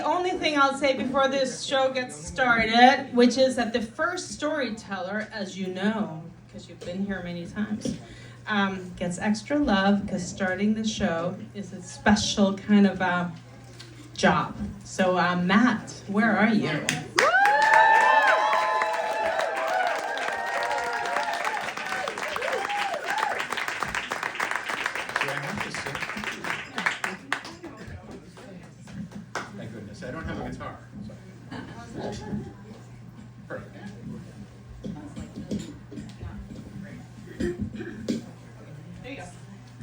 only thing I'll say before this show gets started, which is that the first storyteller, as you know, because you've been here many times, gets extra love because starting the show is a special kind of job. So Matt, where are you? Thank goodness, I don't have a guitar. Perfect. There you go.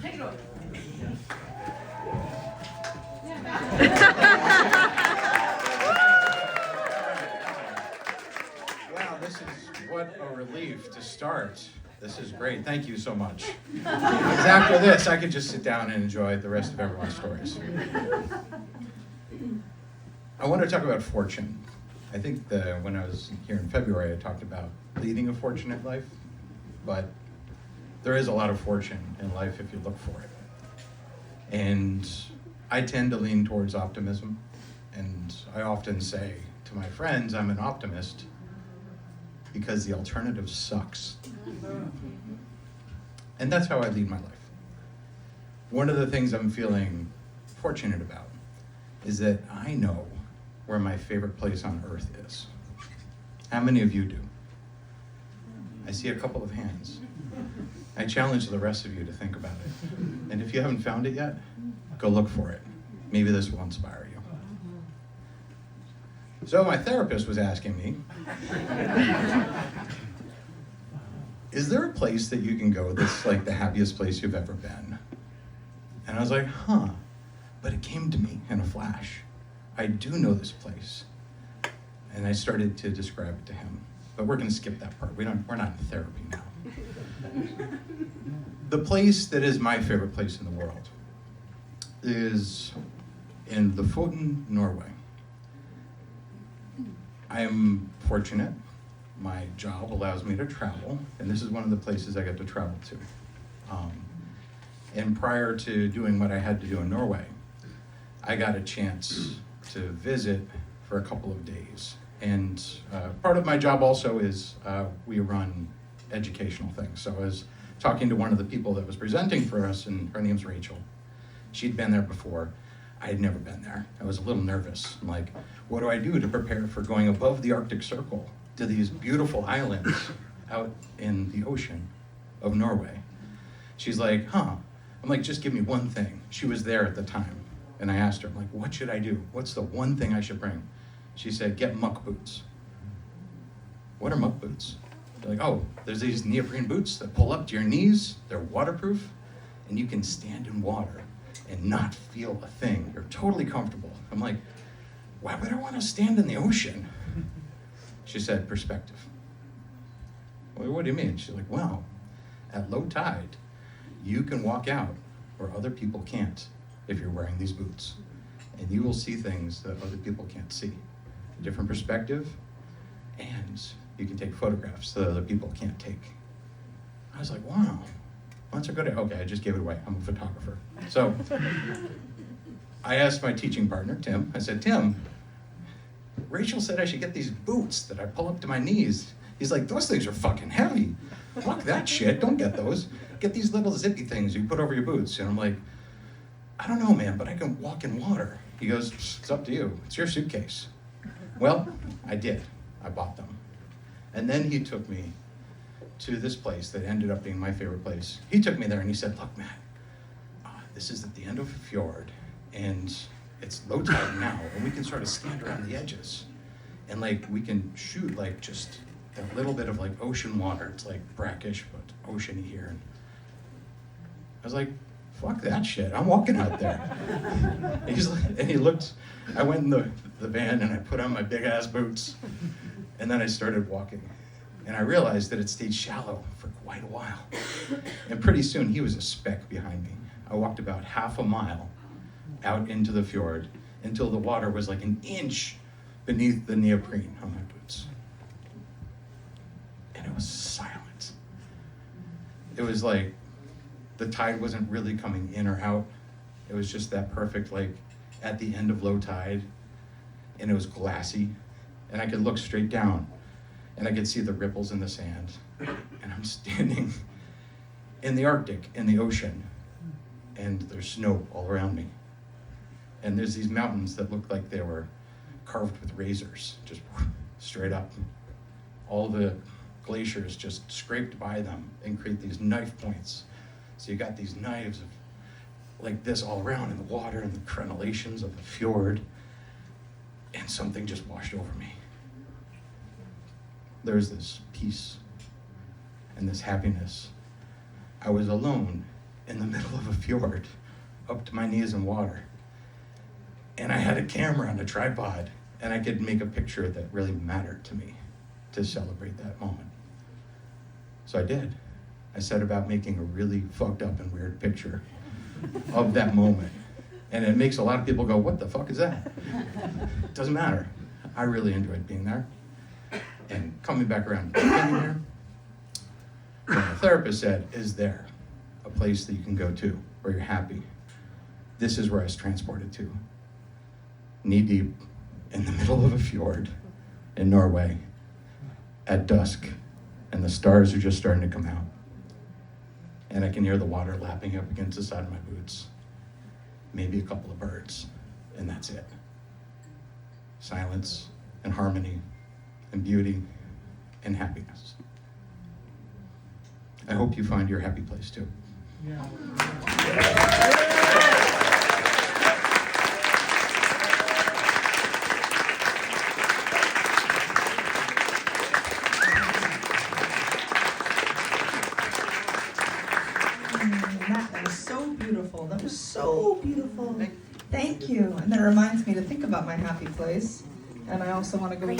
Take it over. Wow, this is what a relief to start. This is great. Thank you so much. Because after this, I could just sit down and enjoy the rest of everyone's stories. I want to talk about fortune. I think when I was here in February, I talked about leading a fortunate life, but there is a lot of fortune in life if you look for it. And I tend to lean towards optimism, and I often say to my friends, I'm an optimist because the alternative sucks. And that's how I lead my life. One of the things I'm feeling fortunate about is that I know where my favorite place on earth is. How many of you do? I see a couple of hands. I challenge the rest of you to think about it. And if you haven't found it yet, go look for it. Maybe this will inspire you. So my therapist was asking me, is there a place that you can go that's like the happiest place you've ever been? And I was like, but it came to me in a flash. I do know this place. And I started to describe it to him. But we're gonna skip that part. We're not in therapy now. The place that is my favorite place in the world is in Lofoten, Norway. I am fortunate. My job allows me to travel, and this is one of the places I get to travel to. And prior to doing what I had to do in Norway, I got a chance to visit for a couple of days. And part of my job also is we run educational things. So I was talking to one of the people that was presenting for us, and her name's Rachel. She'd been there before. I had never been there. I was a little nervous. I'm like, what do I do to prepare for going above the Arctic Circle to these beautiful islands out in the ocean of Norway? She's like, I'm like, just give me one thing. She was there at the time. And I asked her, I'm like, what should I do? What's the one thing I should bring? She said, get muck boots. What are muck boots? They're like, there's these neoprene boots that pull up to your knees. They're waterproof, and you can stand in water and not feel a thing. You're totally comfortable. I'm like, why would I want to stand in the ocean? She said, perspective. Well, what do you mean? She's like, well, at low tide, you can walk out where other people can't if you're wearing these boots. And you will see things that other people can't see. A different perspective, and you can take photographs that other people can't take. I was like, wow, that's a good idea. Okay, I just gave it away. I'm a photographer. So I asked my teaching partner, Tim, I said, Tim, Rachel said I should get these boots that I pull up to my knees. He's like, those things are fucking heavy. Fuck that shit, don't get those. Get these little zippy things you put over your boots. And I'm like, I don't know, man, but I can walk in water. He goes, it's up to you. It's your suitcase. Well, I did. I bought them. And then he took me to this place that ended up being my favorite place. He took me there and he said, look, Matt, this is at the end of a fjord, and it's low tide now, and we can sort of stand around the edges. And like, we can shoot like just a little bit of like ocean water. It's like brackish, but oceany here. And I was like, fuck that shit, I'm walking out there. And he looked, I went in the van and I put on my big ass boots, and then I started walking. And I realized that it stayed shallow for quite a while. And pretty soon he was a speck behind me. I walked about half a mile out into the fjord until the water was like an inch beneath the neoprene on my boots. And it was silent. It was like the tide wasn't really coming in or out. It was just that perfect, like at the end of low tide, and it was glassy, and I could look straight down, and I could see the ripples in the sand, and I'm standing in the Arctic, in the ocean, and there's snow all around me. And there's these mountains that look like they were carved with razors, just straight up. All the glaciers just scraped by them and create these knife points. So you got these knives of, like this all around in the water and the crenellations of the fjord, and something just washed over me. There's this peace and this happiness. I was alone in the middle of a fjord, up to my knees in water. And I had a camera on a tripod, and I could make a picture that really mattered to me to celebrate that moment. So I did. I set about making a really fucked up and weird picture of that moment. And it makes a lot of people go, what the fuck is that? It doesn't matter. I really enjoyed being there. And coming back around to being there, what the therapist said, is there a place that you can go to where you're happy? This is where I was transported to. Knee deep in the middle of a fjord in Norway at dusk, and the stars are just starting to come out. And I can hear the water lapping up against the side of my boots. Maybe a couple of birds, and that's it. Silence and harmony and beauty and happiness. I hope you find your happy place too. That was so beautiful. That was so beautiful. Thank you. And that reminds me to think about my happy place. And I also want to go there.